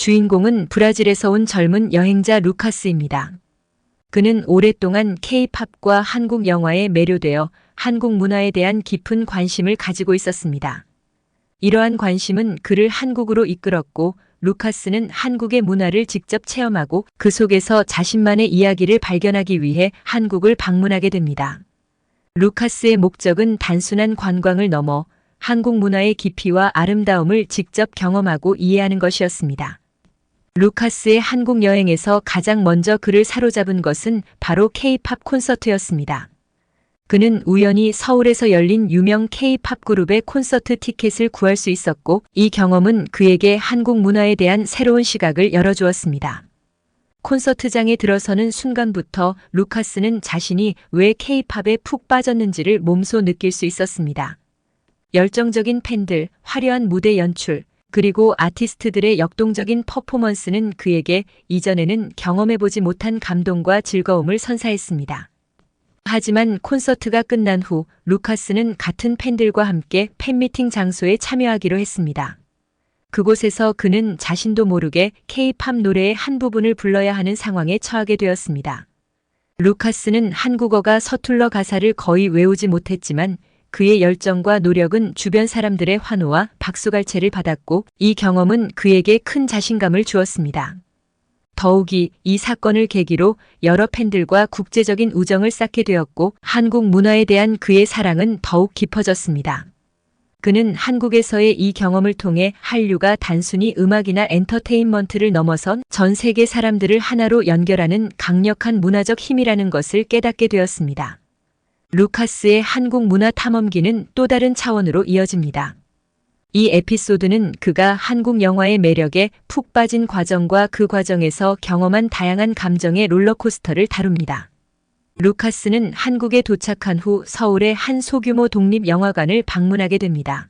주인공은 브라질에서 온 젊은 여행자 루카스입니다. 그는 오랫동안 K-팝과 한국 영화에 매료되어 한국 문화에 대한 깊은 관심을 가지고 있었습니다. 이러한 관심은 그를 한국으로 이끌었고, 루카스는 한국의 문화를 직접 체험하고 그 속에서 자신만의 이야기를 발견하기 위해 한국을 방문하게 됩니다. 루카스의 목적은 단순한 관광을 넘어 한국 문화의 깊이와 아름다움을 직접 경험하고 이해하는 것이었습니다. 루카스의 한국 여행에서 가장 먼저 그를 사로잡은 것은 바로 K-팝 콘서트였습니다. 그는 우연히 서울에서 열린 유명 K-팝 그룹의 콘서트 티켓을 구할 수 있었고, 이 경험은 그에게 한국 문화에 대한 새로운 시각을 열어주었습니다. 콘서트장에 들어서는 순간부터 루카스는 자신이 왜 K-팝에 푹 빠졌는지를 몸소 느낄 수 있었습니다. 열정적인 팬들, 화려한 무대 연출, 그리고 아티스트들의 역동적인 퍼포먼스는 그에게 이전에는 경험해보지 못한 감동과 즐거움을 선사했습니다. 하지만 콘서트가 끝난 후 루카스는 같은 팬들과 함께 팬미팅 장소에 참여하기로 했습니다. 그곳에서 그는 자신도 모르게 K-팝 노래의 한 부분을 불러야 하는 상황에 처하게 되었습니다. 루카스는 한국어가 서툴러 가사를 거의 외우지 못했지만 그의 열정과 노력은 주변 사람들의 환호와 박수갈채를 받았고, 이 경험은 그에게 큰 자신감을 주었습니다. 더욱이 이 사건을 계기로 여러 팬들과 국제적인 우정을 쌓게 되었고, 한국 문화에 대한 그의 사랑은 더욱 깊어졌습니다. 그는 한국에서의 이 경험을 통해 한류가 단순히 음악이나 엔터테인먼트를 넘어선 전 세계 사람들을 하나로 연결하는 강력한 문화적 힘이라는 것을 깨닫게 되었습니다. 루카스의 한국 문화 탐험기는 또 다른 차원으로 이어집니다. 이 에피소드는 그가 한국 영화의 매력에 푹 빠진 과정과 그 과정에서 경험한 다양한 감정의 롤러코스터를 다룹니다. 루카스는 한국에 도착한 후 서울의 한 소규모 독립영화관을 방문하게 됩니다.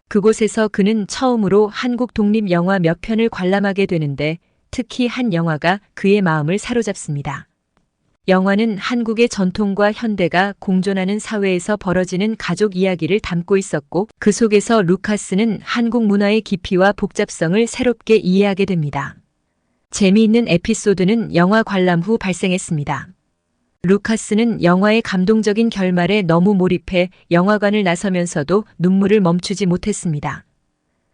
그곳에서 그는 처음으로 한국 독립영화 몇 편을 관람하게 되는데, 특히 한 영화가 그의 마음을 사로잡습니다. 영화는 한국의 전통과 현대가 공존하는 사회에서 벌어지는 가족 이야기를 담고 있었고, 그 속에서 루카스는 한국 문화의 깊이와 복잡성을 새롭게 이해하게 됩니다. 재미있는 에피소드는 영화 관람 후 발생했습니다. 루카스는 영화의 감동적인 결말에 너무 몰입해 영화관을 나서면서도 눈물을 멈추지 못했습니다.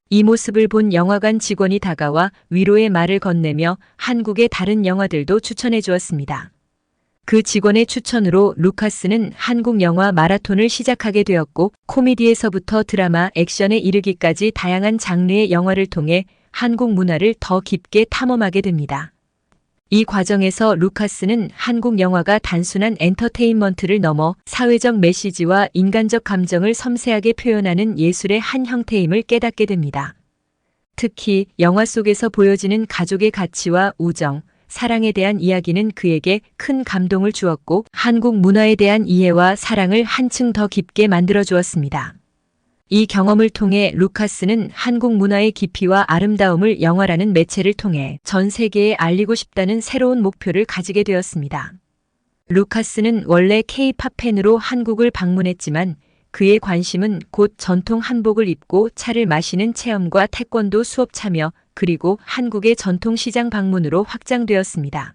이 모습을 본 영화관 직원이 다가와 위로의 말을 건네며 한국의 다른 영화들도 추천해 주었습니다. 그 직원의 추천으로 루카스는 한국 영화 마라톤을 시작하게 되었고, 코미디에서부터 드라마, 액션에 이르기까지 다양한 장르의 영화를 통해 한국 문화를 더 깊게 탐험하게 됩니다. 이 과정에서 루카스는 한국 영화가 단순한 엔터테인먼트를 넘어 사회적 메시지와 인간적 감정을 섬세하게 표현하는 예술의 한 형태임을 깨닫게 됩니다. 특히 영화 속에서 보여지는 가족의 가치와 우정, 사랑에 대한 이야기는 그에게 큰 감동을 주었고, 한국 문화에 대한 이해와 사랑을 한층 더 깊게 만들어 주었습니다. 이 경험을 통해 루카스는 한국 문화의 깊이와 아름다움을 영화라는 매체를 통해 전 세계에 알리고 싶다는 새로운 목표를 가지게 되었습니다. 루카스는 원래 K-팝 팬으로 한국을 방문했지만, 그의 관심은 곧 전통 한복을 입고 차를 마시는 체험과 태권도 수업 참여, 그리고 한국의 전통시장 방문으로 확장되었습니다.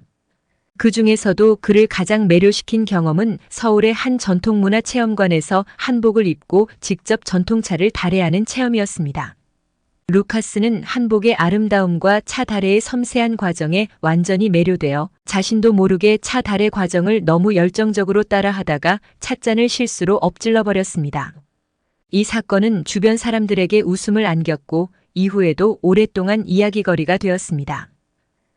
그 중에서도 그를 가장 매료시킨 경험은 서울의 한 전통문화체험관에서 한복을 입고 직접 전통차를 달애하는 체험이었습니다. 루카스는 한복의 아름다움과 차 달애의 섬세한 과정에 완전히 매료되어 자신도 모르게 차 달애 과정을 너무 열정적으로 따라하다가 찻잔을 실수로 엎질러 버렸습니다. 이 사건은 주변 사람들에게 웃음을 안겼고, 이후에도 오랫동안 이야기거리가 되었습니다.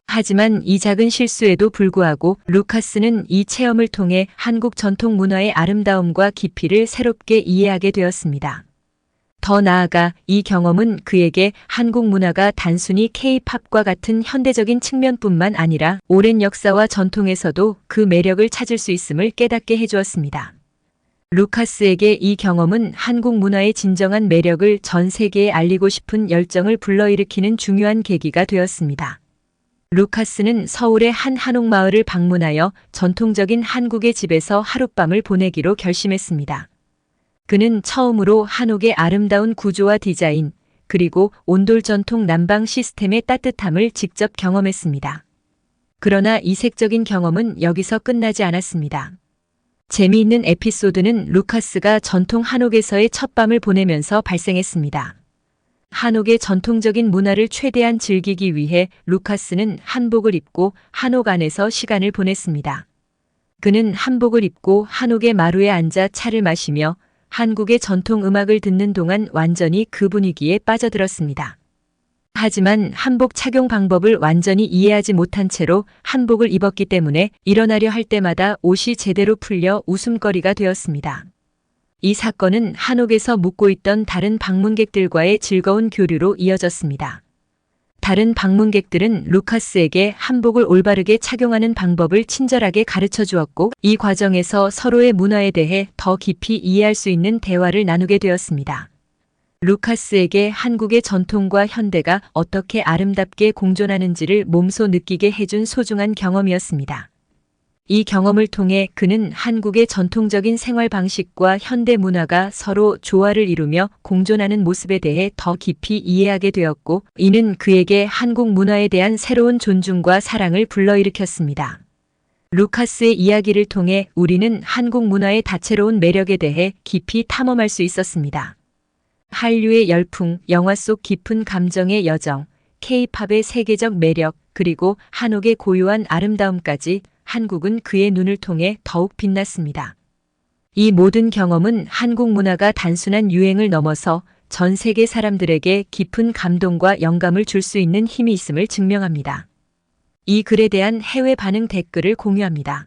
하지만 이 작은 실수에도 불구하고 루카스는 이 체험을 통해 한국 전통 문화의 아름다움과 깊이를 새롭게 이해하게 되었습니다. 더 나아가 이 경험은 그에게 한국 문화가 단순히 K-팝과 같은 현대적인 측면뿐만 아니라 오랜 역사와 전통에서도 그 매력을 찾을 수 있음을 깨닫게 해주었습니다. 루카스에게 이 경험은 한국 문화의 진정한 매력을 전 세계에 알리고 싶은 열정을 불러일으키는 중요한 계기가 되었습니다. 루카스는 서울의 한 한옥마을을 방문하여 전통적인 한국의 집에서 하룻밤을 보내기로 결심했습니다. 그는 처음으로 한옥의 아름다운 구조와 디자인, 그리고 온돌 전통 난방 시스템의 따뜻함을 직접 경험했습니다. 그러나 이색적인 경험은 여기서 끝나지 않았습니다. 재미있는 에피소드는 루카스가 전통 한옥에서의 첫 밤을 보내면서 발생했습니다. 한옥의 전통적인 문화를 최대한 즐기기 위해 루카스는 한복을 입고 한옥 안에서 시간을 보냈습니다. 그는 한복을 입고 한옥의 마루에 앉아 차를 마시며 한국의 전통 음악을 듣는 동안 완전히 그 분위기에 빠져들었습니다. 하지만 한복 착용 방법을 완전히 이해하지 못한 채로 한복을 입었기 때문에 일어나려 할 때마다 옷이 제대로 풀려 웃음거리가 되었습니다. 이 사건은 한옥에서 묵고 있던 다른 방문객들과의 즐거운 교류로 이어졌습니다. 다른 방문객들은 루카스에게 한복을 올바르게 착용하는 방법을 친절하게 가르쳐 주었고, 이 과정에서 서로의 문화에 대해 더 깊이 이해할 수 있는 대화를 나누게 되었습니다. 루카스에게 한국의 전통과 현대가 어떻게 아름답게 공존하는지를 몸소 느끼게 해준 소중한 경험이었습니다. 이 경험을 통해 그는 한국의 전통적인 생활 방식과 현대 문화가 서로 조화를 이루며 공존하는 모습에 대해 더 깊이 이해하게 되었고, 이는 그에게 한국 문화에 대한 새로운 존중과 사랑을 불러일으켰습니다. 루카스의 이야기를 통해 우리는 한국 문화의 다채로운 매력에 대해 깊이 탐험할 수 있었습니다. 한류의 열풍, 영화 속 깊은 감정의 여정, K-팝의 세계적 매력, 그리고 한옥의 고유한 아름다움까지 한국은 그의 눈을 통해 더욱 빛났습니다. 이 모든 경험은 한국 문화가 단순한 유행을 넘어서 전 세계 사람들에게 깊은 감동과 영감을 줄 수 있는 힘이 있음을 증명합니다. 이 글에 대한 해외 반응 댓글을 공유합니다.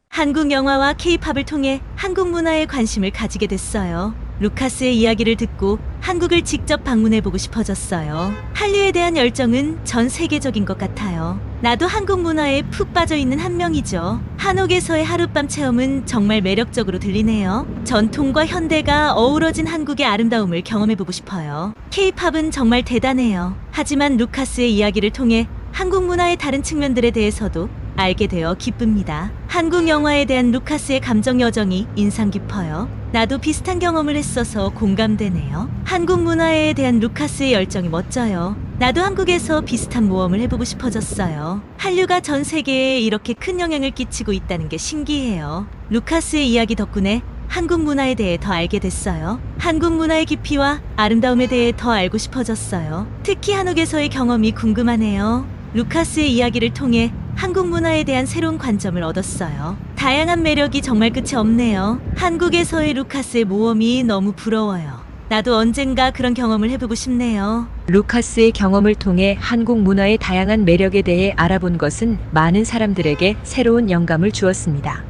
한국 영화와 K-팝을 통해 한국 문화에 관심을 가지게 됐어요. 루카스의 이야기를 듣고 한국을 직접 방문해보고 싶어졌어요. 한류에 대한 열정은 전 세계적인 것 같아요. 나도 한국 문화에 푹 빠져있는 한 명이죠. 한옥에서의 하룻밤 체험은 정말 매력적으로 들리네요. 전통과 현대가 어우러진 한국의 아름다움을 경험해보고 싶어요. K-팝은 정말 대단해요. 하지만 루카스의 이야기를 통해 한국 문화의 다른 측면들에 대해서도 알게 되어 기쁩니다. 한국 영화에 대한 루카스의 감정 여정이 인상 깊어요. 나도 비슷한 경험을 했어서 공감되네요. 한국 문화에 대한 루카스의 열정이 멋져요. 나도 한국에서 비슷한 모험을 해보고 싶어졌어요. 한류가 전 세계에 이렇게 큰 영향을 끼치고 있다는 게 신기해요. 루카스의 이야기 덕분에 한국 문화에 대해 더 알게 됐어요. 한국 문화의 깊이와 아름다움에 대해 더 알고 싶어졌어요. 특히 한옥에서의 경험이 궁금하네요. 루카스의 이야기를 통해 한국 문화에 대한 새로운 관점을 얻었어요. 다양한 매력이 정말 끝이 없네요. 한국에서의 루카스의 모험이 너무 부러워요. 나도 언젠가 그런 경험을 해보고 싶네요. 루카스의 경험을 통해 한국 문화의 다양한 매력에 대해 알아본 것은 많은 사람들에게 새로운 영감을 주었습니다.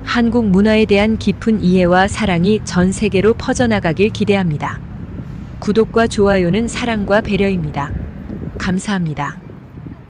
한국 문화에 대한 깊은 이해와 사랑이 전 세계로 퍼져나가길 기대합니다. 구독과 좋아요는 사랑과 배려입니다. 감사합니다.